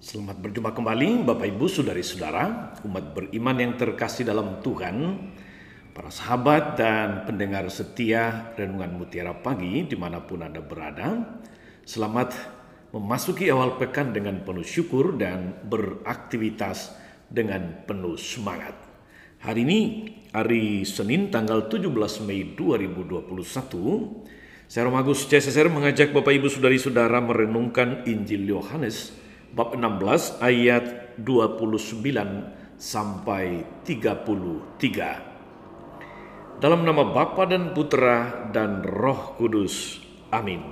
Selamat berjumpa kembali Bapak Ibu Saudari-saudara, umat beriman yang terkasih dalam Tuhan, para sahabat dan pendengar setia Renungan Mutiara Pagi dimanapun Anda berada. Selamat memasuki awal pekan dengan penuh syukur dan beraktivitas dengan penuh semangat. Hari ini, hari Senin tanggal 17 Mei 2021, saya Romagus CSSR mengajak Bapak Ibu Saudari-saudara merenungkan Injil Yohanes bab 16 ayat 29 sampai 33. Dalam nama Bapa dan Putra dan Roh Kudus. Amin.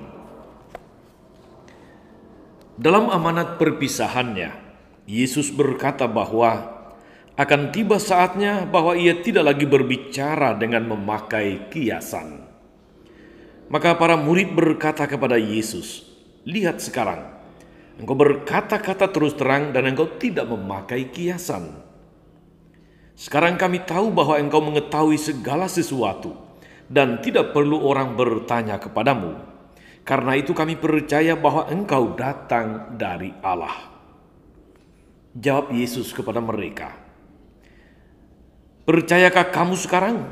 Dalam amanat perpisahannya, Yesus berkata bahwa akan tiba saatnya bahwa ia tidak lagi berbicara dengan memakai kiasan. Maka para murid berkata kepada Yesus, "Lihat sekarang, Engkau berkata-kata terus terang dan Engkau tidak memakai kiasan. Sekarang kami tahu bahwa Engkau mengetahui segala sesuatu dan tidak perlu orang bertanya kepadamu. Karena itu kami percaya bahwa Engkau datang dari Allah." Jawab Yesus kepada mereka, "Percayakah kamu sekarang?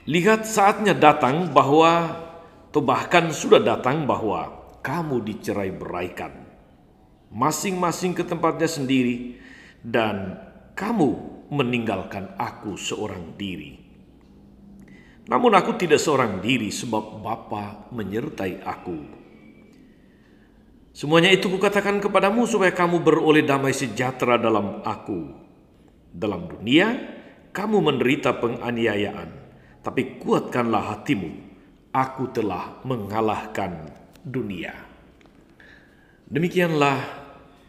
Lihat saatnya datang bahwa, atau bahkan sudah datang bahwa kamu dicerai-beraikan, masing-masing ke tempatnya sendiri, dan kamu meninggalkan aku seorang diri. Namun aku tidak seorang diri, sebab Bapa menyertai aku. Semuanya itu kukatakan kepadamu supaya kamu beroleh damai sejahtera dalam aku. Dalam dunia kamu menderita penganiayaan, tapi kuatkanlah hatimu, aku telah mengalahkan dunia." Demikianlah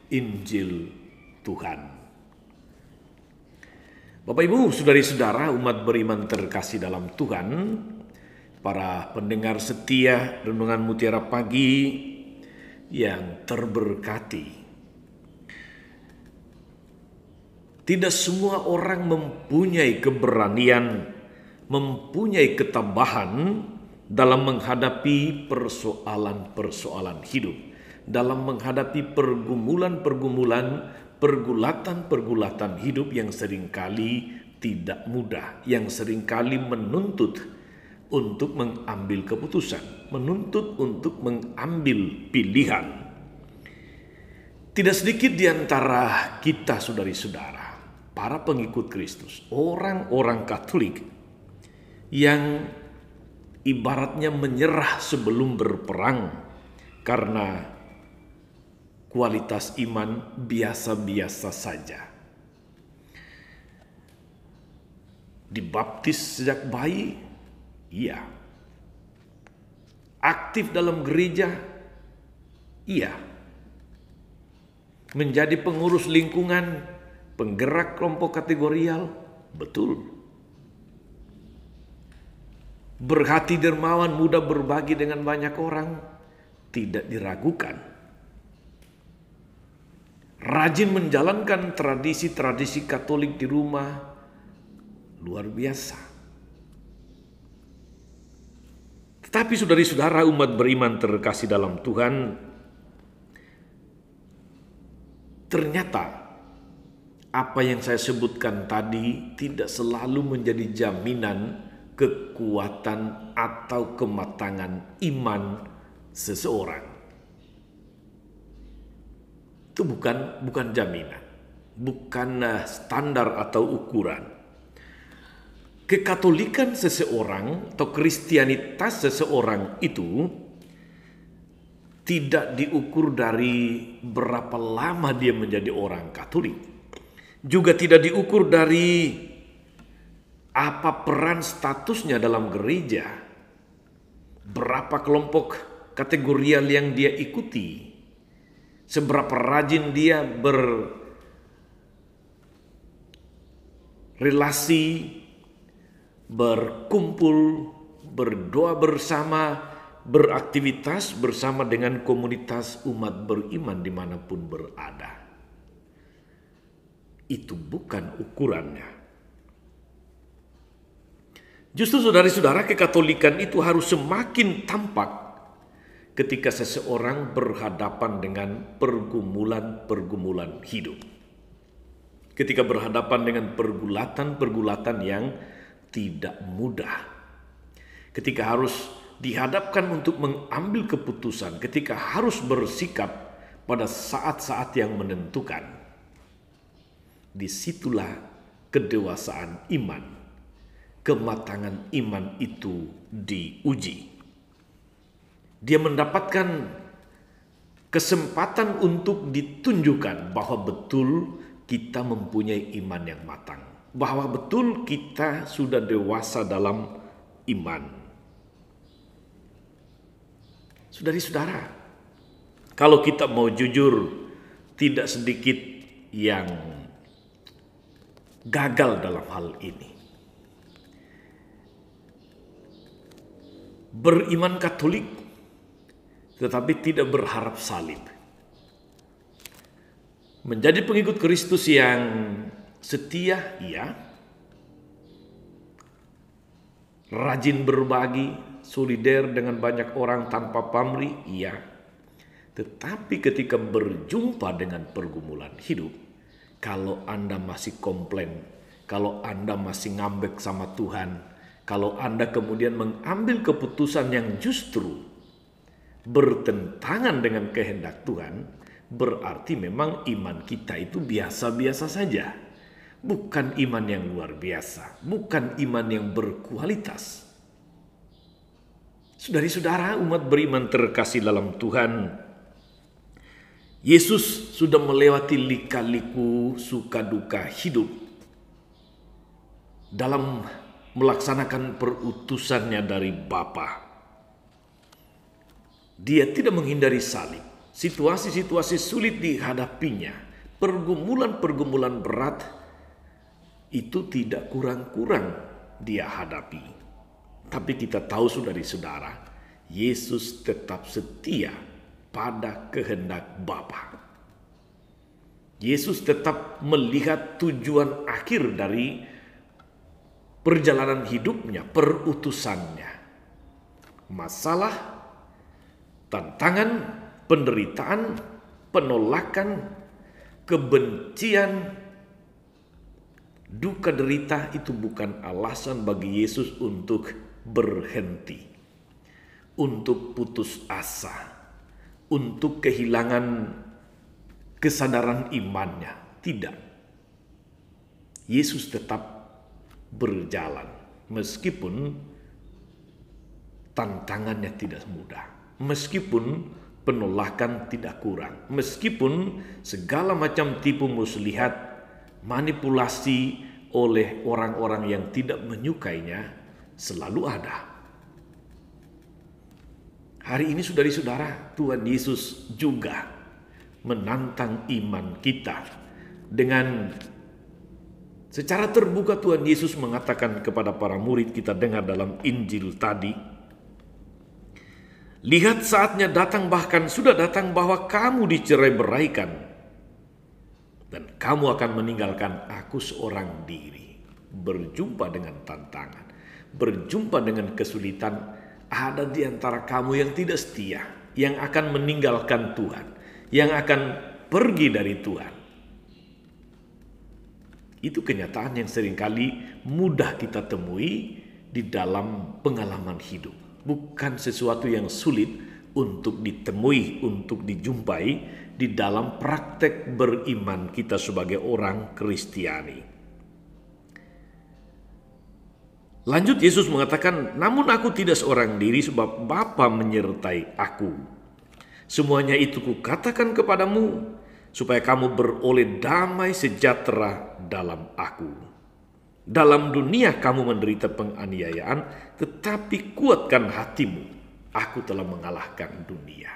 Injil Tuhan. Bapak Ibu, saudari-saudara, umat beriman terkasih dalam Tuhan, para pendengar setia Renungan Mutiara Pagi yang terberkati. Tidak semua orang mempunyai keberanian, mempunyai ketabahan dalam menghadapi persoalan-persoalan hidup, dalam menghadapi pergumulan-pergumulan, pergulatan-pergulatan hidup yang seringkali tidak mudah, yang seringkali menuntut untuk mengambil keputusan, menuntut untuk mengambil pilihan. Tidak sedikit di antara kita, saudari-saudara, para pengikut Kristus, orang-orang Katolik yang ibaratnya menyerah sebelum berperang karena kualitas iman biasa-biasa saja. Dibaptis sejak bayi, iya. Aktif dalam gereja, iya. Menjadi pengurus lingkungan, penggerak kelompok kategorial, betul. Berhati dermawan, mudah berbagi dengan banyak orang, tidak diragukan. Rajin menjalankan tradisi-tradisi Katolik di rumah, luar biasa. Tetapi saudari-saudara umat beriman terkasih dalam Tuhan, ternyata apa yang saya sebutkan tadi tidak selalu menjadi jaminan kekuatan atau kematangan iman seseorang. Itu bukan jaminan, bukan standar atau ukuran. Kekatolikan seseorang atau kristianitas seseorang itu tidak diukur dari berapa lama dia menjadi orang Katolik. Juga tidak diukur dari apa peran statusnya dalam gereja, berapa kelompok kategorial yang dia ikuti, seberapa rajin dia relasi, berkumpul, berdoa bersama, beraktivitas bersama dengan komunitas umat beriman dimanapun berada. Itu bukan ukurannya. Justru saudara-saudara, kekatolikan itu harus semakin tampak ketika seseorang berhadapan dengan pergumulan-pergumulan hidup. Ketika berhadapan dengan pergulatan-pergulatan yang tidak mudah. Ketika harus dihadapkan untuk mengambil keputusan, ketika harus bersikap pada saat-saat yang menentukan. Disitulah kedewasaan iman, kematangan iman itu diuji. Dia mendapatkan kesempatan untuk ditunjukkan bahwa betul kita mempunyai iman yang matang, bahwa betul kita sudah dewasa dalam iman. Saudara-saudara, kalau kita mau jujur, tidak sedikit yang gagal dalam hal ini. Beriman Katolik, tetapi tidak berharap salib. Menjadi pengikut Kristus yang setia, iya. Rajin berbagi, solider dengan banyak orang tanpa pamrih, iya. Tetapi ketika berjumpa dengan pergumulan hidup, kalau Anda masih komplain, kalau Anda masih ngambek sama Tuhan, kalau Anda kemudian mengambil keputusan yang justru bertentangan dengan kehendak Tuhan, berarti memang iman kita itu biasa-biasa saja. Bukan iman yang luar biasa, bukan iman yang berkualitas. Saudara-saudara, umat beriman terkasih dalam Tuhan, Yesus sudah melewati lika-liku suka duka hidup dalam melaksanakan perutusannya dari Bapa. Dia tidak menghindari salib. Situasi-situasi sulit dihadapinya, pergumulan-pergumulan berat itu tidak kurang-kurang dia hadapi. Tapi kita tahu saudara-saudara, Yesus tetap setia pada kehendak Bapa. Yesus tetap melihat tujuan akhir dari perjalanan hidupnya, perutusannya. Masalah, tantangan, penderitaan, penolakan, kebencian, duka derita itu bukan alasan bagi Yesus untuk berhenti, untuk putus asa, untuk kehilangan kesadaran imannya. Tidak. Yesus tetap berjalan meskipun tantangannya tidak mudah, meskipun penolakan tidak kurang, meskipun segala macam tipu muslihat, manipulasi oleh orang-orang yang tidak menyukainya selalu ada. Hari ini saudara-saudara, Tuhan Yesus juga menantang iman kita. Dengan secara terbuka Tuhan Yesus mengatakan kepada para murid, kita dengar dalam Injil tadi, lihat saatnya datang, bahkan sudah datang, bahwa kamu dicerai-beraikan dan kamu akan meninggalkan aku seorang diri. Berjumpa dengan tantangan, berjumpa dengan kesulitan. Ada di antara kamu yang tidak setia, yang akan meninggalkan Tuhan, yang akan pergi dari Tuhan. Itu kenyataan yang seringkali mudah kita temui di dalam pengalaman hidup. Bukan sesuatu yang sulit untuk ditemui, untuk dijumpai di dalam praktek beriman kita sebagai orang Kristiani. Lanjut Yesus mengatakan, namun aku tidak seorang diri sebab Bapa menyertai aku. Semuanya itu kukatakan kepadamu supaya kamu beroleh damai sejahtera dalam aku. Dalam dunia kamu menderita penganiayaan, tetapi kuatkan hatimu. Aku telah mengalahkan dunia.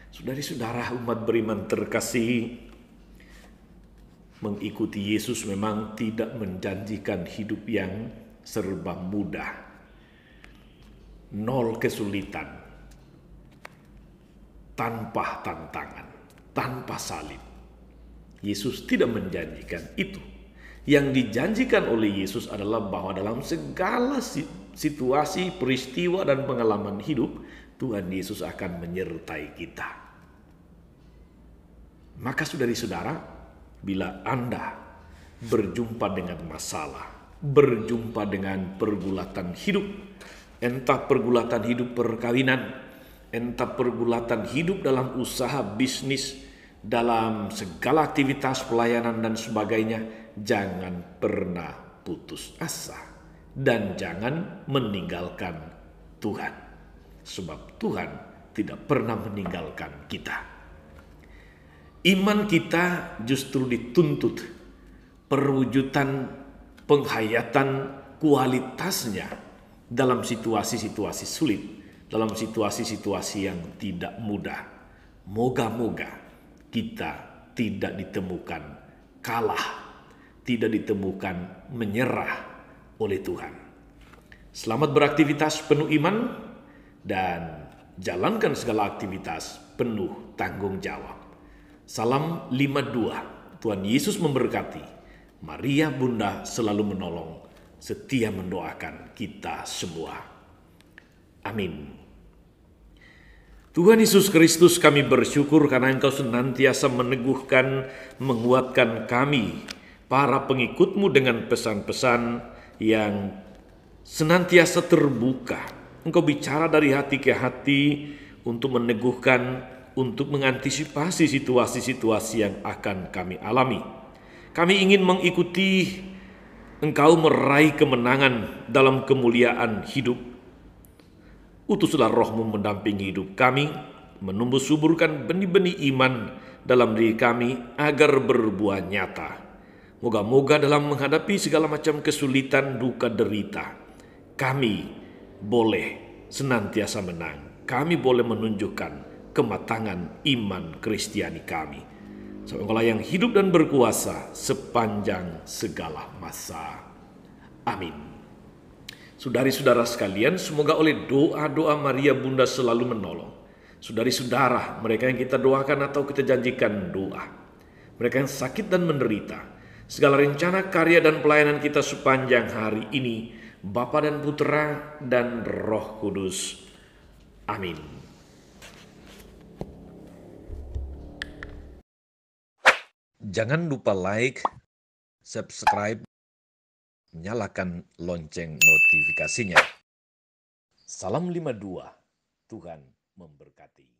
Saudara-saudara, umat beriman terkasih, Mengikuti Yesus memang tidak menjanjikan hidup yang serba mudah. Nol kesulitan, tanpa tantangan, tanpa salib. Yesus tidak menjanjikan itu. Yang dijanjikan oleh Yesus adalah bahwa dalam segala situasi, peristiwa, dan pengalaman hidup, Tuhan Yesus akan menyertai kita. Maka saudari-saudara, bila Anda berjumpa dengan masalah, berjumpa dengan pergulatan hidup, entah pergulatan hidup perkawinan, entah pergulatan hidup dalam usaha bisnis, dalam segala aktivitas pelayanan dan sebagainya, jangan pernah putus asa dan jangan meninggalkan Tuhan, sebab Tuhan tidak pernah meninggalkan kita. Iman kita justru dituntut perwujudan penghayatan kualitasnya dalam situasi-situasi sulit, dalam situasi-situasi yang tidak mudah. Moga-moga kita tidak ditemukan kalah, tidak ditemukan menyerah oleh Tuhan. Selamat beraktivitas penuh iman dan jalankan segala aktivitas penuh tanggung jawab. Salam 52. Tuhan Yesus memberkati. Maria Bunda selalu menolong, setia mendoakan kita semua. Amin. Tuhan Yesus Kristus, kami bersyukur karena Engkau senantiasa meneguhkan, menguatkan kami, para pengikut-Mu dengan pesan-pesan yang senantiasa terbuka. Engkau bicara dari hati ke hati untuk meneguhkan, untuk mengantisipasi situasi-situasi yang akan kami alami. Kami ingin mengikuti Engkau meraih kemenangan dalam kemuliaan hidup. Utuslah Roh-Mu mendampingi hidup kami, menumbuh suburkan benih-benih iman dalam diri kami agar berbuah nyata. Moga-moga dalam menghadapi segala macam kesulitan, duka, derita, kami boleh senantiasa menang. Kami boleh menunjukkan kematangan iman Kristiani kami. Sebab Engkaulah yang hidup dan berkuasa sepanjang segala masa. Amin. Saudari-saudara sekalian, semoga oleh doa-doa Maria Bunda selalu menolong. Saudari-saudara, mereka yang kita doakan atau kita janjikan doa, mereka yang sakit dan menderita, segala rencana, karya, dan pelayanan kita sepanjang hari ini, Bapa dan Putra dan Roh Kudus. Amin. Jangan lupa like, subscribe, nyalakan lonceng notifikasinya. Salam 52, Tuhan memberkati.